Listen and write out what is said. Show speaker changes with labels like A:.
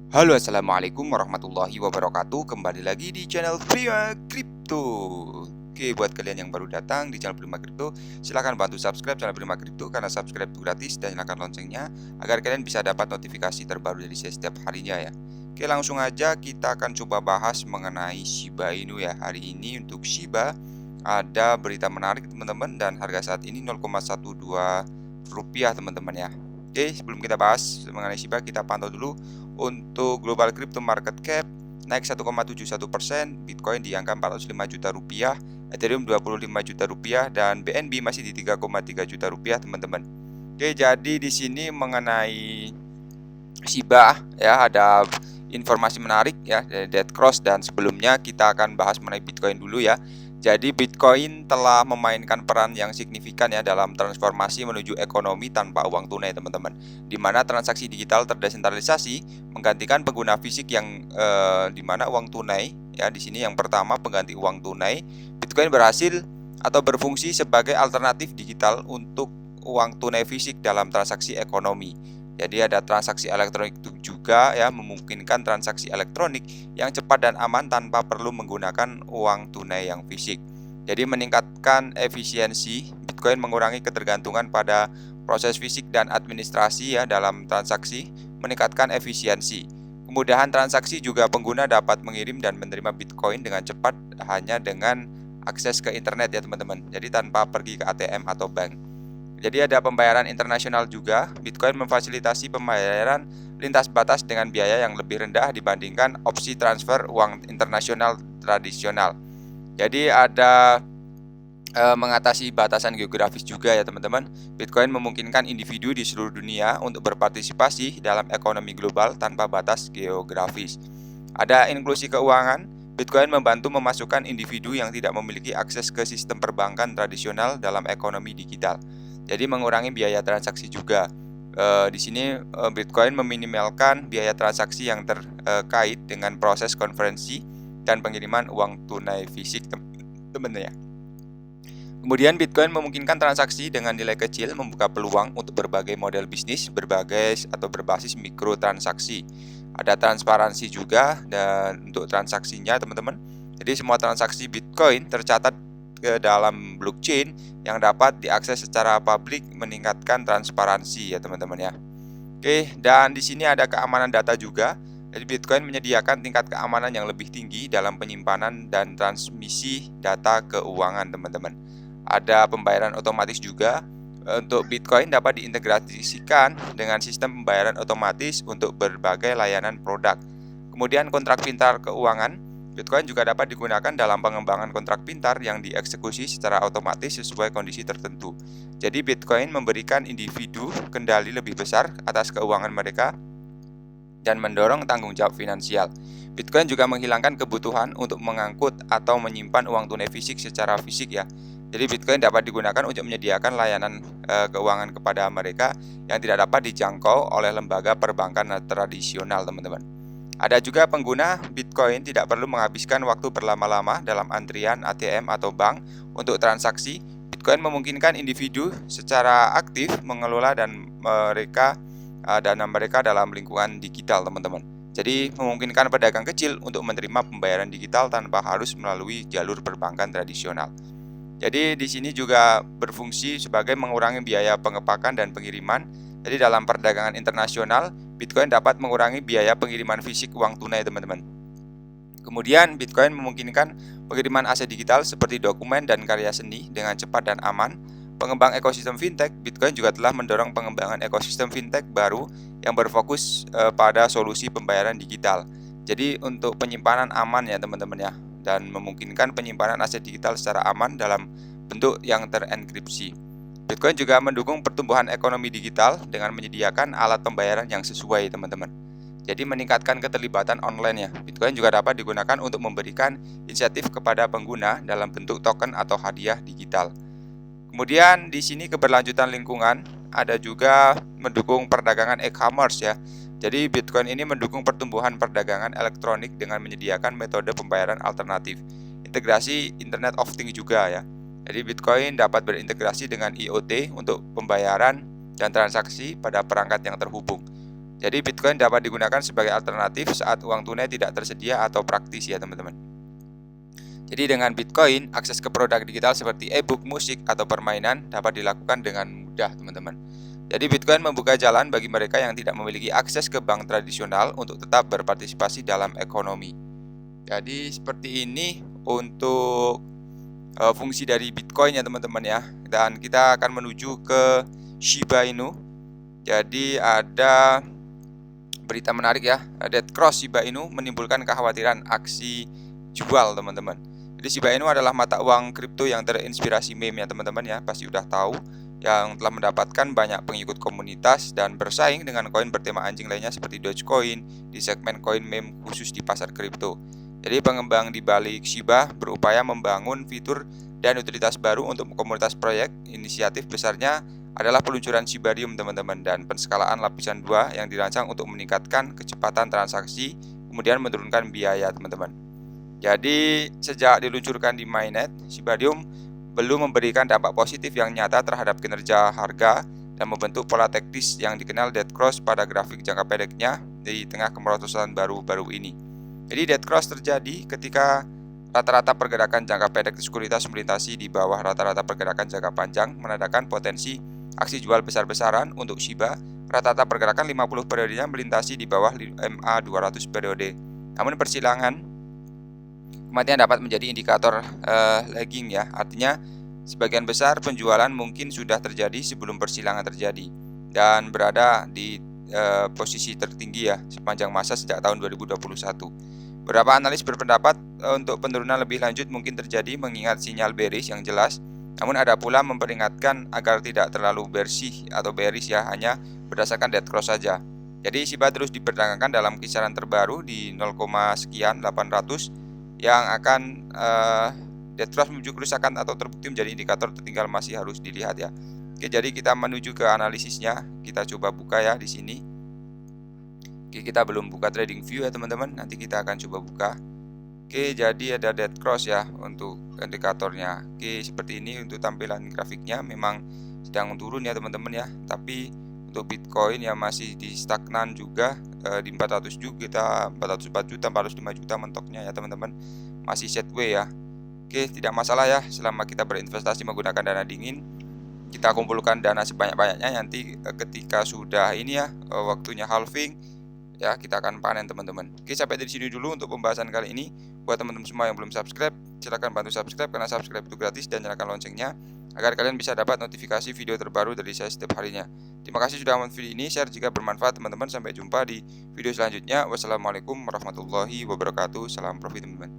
A: Halo, assalamualaikum warahmatullahi wabarakatuh. Kembali lagi di channel Prima Crypto. Oke, buat kalian yang baru datang di channel Prima Crypto, silahkan bantu subscribe channel Prima Crypto karena subscribe itu gratis, dan nyalakan loncengnya agar kalian bisa dapat notifikasi terbaru dari saya setiap harinya ya. Oke, langsung aja kita akan coba bahas mengenai Shiba Inu ya. Hari ini untuk Shiba ada berita menarik teman-teman, dan harga saat ini 0,12 rupiah teman-teman ya. Oke, sebelum kita bahas mengenai Shiba, kita pantau dulu untuk global crypto market cap naik 1,71%, Bitcoin di angka 405 juta rupiah, Ethereum 25 juta rupiah, dan BNB masih di 3,3 juta rupiah teman-teman. Oke, jadi di sini mengenai Shiba ya, ada informasi menarik ya dari Dead Cross, dan sebelumnya kita akan bahas mengenai Bitcoin dulu ya. Jadi Bitcoin telah memainkan peran yang signifikan ya dalam transformasi menuju ekonomi tanpa uang tunai teman-teman, di mana transaksi digital terdesentralisasi menggantikan pengguna fisik yang di mana uang tunai ya. Di sini yang pertama pengganti uang tunai, Bitcoin berhasil atau berfungsi sebagai alternatif digital untuk uang tunai fisik dalam transaksi ekonomi. Jadi ada transaksi elektronik juga ya, memungkinkan transaksi elektronik yang cepat dan aman tanpa perlu menggunakan uang tunai yang fisik. Jadi meningkatkan efisiensi, Bitcoin mengurangi ketergantungan pada proses fisik dan administrasi ya dalam transaksi, meningkatkan efisiensi. Kemudahan transaksi juga, pengguna dapat mengirim dan menerima Bitcoin dengan cepat hanya dengan akses ke internet ya teman-teman. Jadi tanpa pergi ke ATM atau bank. Jadi ada pembayaran internasional juga. Bitcoin memfasilitasi pembayaran lintas batas dengan biaya yang lebih rendah dibandingkan opsi transfer uang internasional tradisional. Jadi ada mengatasi batasan geografis juga ya teman-teman. Bitcoin memungkinkan individu di seluruh dunia untuk berpartisipasi dalam ekonomi global tanpa batas geografis. Ada inklusi keuangan. Bitcoin membantu memasukkan individu yang tidak memiliki akses ke sistem perbankan tradisional dalam ekonomi digital. Jadi mengurangi biaya transaksi juga. Di sini Bitcoin meminimalkan biaya transaksi yang terkait dengan proses konferensi dan pengiriman uang tunai fisik teman-teman ya. Kemudian Bitcoin memungkinkan transaksi dengan nilai kecil, membuka peluang untuk berbagai model bisnis berbasis mikrotransaksi. Ada transparansi juga dan untuk transaksinya teman-teman. Jadi semua transaksi Bitcoin tercatat ke dalam blockchain yang dapat diakses secara publik, meningkatkan transparansi ya teman-teman ya. Oke, dan di sini ada keamanan data juga. Jadi Bitcoin menyediakan tingkat keamanan yang lebih tinggi dalam penyimpanan dan transmisi data keuangan teman-teman. Ada pembayaran otomatis juga. Untuk Bitcoin dapat diintegrasikan dengan sistem pembayaran otomatis untuk berbagai layanan produk. Kemudian kontrak pintar keuangan. Bitcoin juga dapat digunakan dalam pengembangan kontrak pintar yang dieksekusi secara otomatis sesuai kondisi tertentu. Jadi Bitcoin memberikan individu kendali lebih besar atas keuangan mereka dan mendorong tanggung jawab finansial. Bitcoin juga menghilangkan kebutuhan untuk mengangkut atau menyimpan uang tunai fisik secara fisik ya. Jadi Bitcoin dapat digunakan untuk menyediakan layanan keuangan kepada mereka yang tidak dapat dijangkau oleh lembaga perbankan tradisional teman-teman. Ada juga pengguna Bitcoin tidak perlu menghabiskan waktu berlama-lama dalam antrian ATM atau bank untuk transaksi. Bitcoin memungkinkan individu secara aktif mengelola dana mereka dalam lingkungan digital teman-teman. Jadi memungkinkan pedagang kecil untuk menerima pembayaran digital tanpa harus melalui jalur perbankan tradisional. Jadi di sini juga berfungsi sebagai mengurangi biaya pengepakan dan pengiriman. Jadi dalam perdagangan internasional, Bitcoin dapat mengurangi biaya pengiriman fisik uang tunai teman-teman. Kemudian Bitcoin memungkinkan pengiriman aset digital seperti dokumen dan karya seni dengan cepat dan aman. Pengembang ekosistem fintech, Bitcoin juga telah mendorong pengembangan ekosistem fintech baru yang berfokus pada solusi pembayaran digital. Jadi untuk penyimpanan aman ya teman-teman ya, dan memungkinkan penyimpanan aset digital secara aman dalam bentuk yang terenkripsi. Bitcoin juga mendukung pertumbuhan ekonomi digital dengan menyediakan alat pembayaran yang sesuai teman-teman. Jadi meningkatkan keterlibatan online ya. Bitcoin juga dapat digunakan untuk memberikan insentif kepada pengguna dalam bentuk token atau hadiah digital. Kemudian di sini keberlanjutan lingkungan, ada juga mendukung perdagangan e-commerce ya. Jadi Bitcoin ini mendukung pertumbuhan perdagangan elektronik dengan menyediakan metode pembayaran alternatif. Integrasi Internet of Things juga ya. Jadi Bitcoin dapat berintegrasi dengan IoT untuk pembayaran dan transaksi pada perangkat yang terhubung. Jadi Bitcoin dapat digunakan sebagai alternatif saat uang tunai tidak tersedia atau praktis ya teman-teman. Jadi dengan Bitcoin, akses ke produk digital seperti e-book, musik, atau permainan dapat dilakukan dengan mudah teman-teman. Jadi Bitcoin membuka jalan bagi mereka yang tidak memiliki akses ke bank tradisional untuk tetap berpartisipasi dalam ekonomi. Jadi seperti ini untuk fungsi dari Bitcoin ya teman-teman ya. Dan kita akan menuju ke Shiba Inu. Jadi ada berita menarik ya, Dead Cross Shiba Inu menimbulkan kekhawatiran aksi jual teman-teman. Jadi Shiba Inu adalah mata uang kripto yang terinspirasi meme ya teman-teman ya, pasti udah tahu, yang telah mendapatkan banyak pengikut komunitas dan bersaing dengan koin bertema anjing lainnya seperti Dogecoin di segmen koin meme khusus di pasar kripto. Jadi pengembang di balik Shiba berupaya membangun fitur dan utilitas baru untuk komunitas proyek. Inisiatif besarnya adalah peluncuran Shibarium teman-teman dan penskalaan lapisan 2 yang dirancang untuk meningkatkan kecepatan transaksi kemudian menurunkan biaya teman-teman. Jadi sejak diluncurkan di mainnet, Shibarium belum memberikan dampak positif yang nyata terhadap kinerja harga dan membentuk pola teknis yang dikenal dead cross pada grafik jangka pendeknya di tengah kemerosotan baru-baru ini. Jadi dead cross terjadi ketika rata-rata pergerakan jangka pendek sekuritas melintasi di bawah rata-rata pergerakan jangka panjang, menandakan potensi aksi jual besar-besaran untuk Shiba. Rata-rata pergerakan 50 periodenya melintasi di bawah MA 200 periode. Namun persilangan kematian dapat menjadi indikator lagging ya. Artinya sebagian besar penjualan mungkin sudah terjadi sebelum persilangan terjadi dan berada di posisi tertinggi ya sepanjang masa sejak tahun 2021. Beberapa analis berpendapat untuk penurunan lebih lanjut mungkin terjadi mengingat sinyal bearish yang jelas. Namun ada pula memperingatkan agar tidak terlalu bearish ya, hanya berdasarkan dead cross saja. Jadi Shiba terus diperdagangkan dalam kisaran terbaru di 0, sekian 800 yang akan dead cross menuju kerusakan atau terbukti menjadi indikator tertinggal masih harus dilihat ya. Oke, jadi kita menuju ke analisisnya. Kita coba buka ya di sini. Oke, kita belum buka trading view ya teman-teman. Nanti kita akan coba buka. Oke, jadi ada dead cross ya untuk indikatornya. Oke, seperti ini untuk tampilan grafiknya memang sedang turun ya teman-teman ya. Tapi untuk Bitcoin ya masih di stagnan juga di 400 juta, 404 juta, 405 juta mentoknya ya teman-teman. Masih sideways ya. Oke, tidak masalah ya selama kita berinvestasi menggunakan dana dingin. Kita kumpulkan dana sebanyak-banyaknya, nanti ketika sudah ini ya waktunya halving ya kita akan panen teman-teman. Oke, sampai di sini dulu untuk pembahasan kali ini. Buat teman-teman semua yang belum subscribe, silahkan bantu subscribe karena subscribe itu gratis, dan nyalakan loncengnya agar kalian bisa dapat notifikasi video terbaru dari saya setiap harinya. Terima kasih sudah menonton video ini, share jika bermanfaat teman-teman. Sampai jumpa di video selanjutnya. Wassalamualaikum warahmatullahi wabarakatuh. Salam profit teman-teman.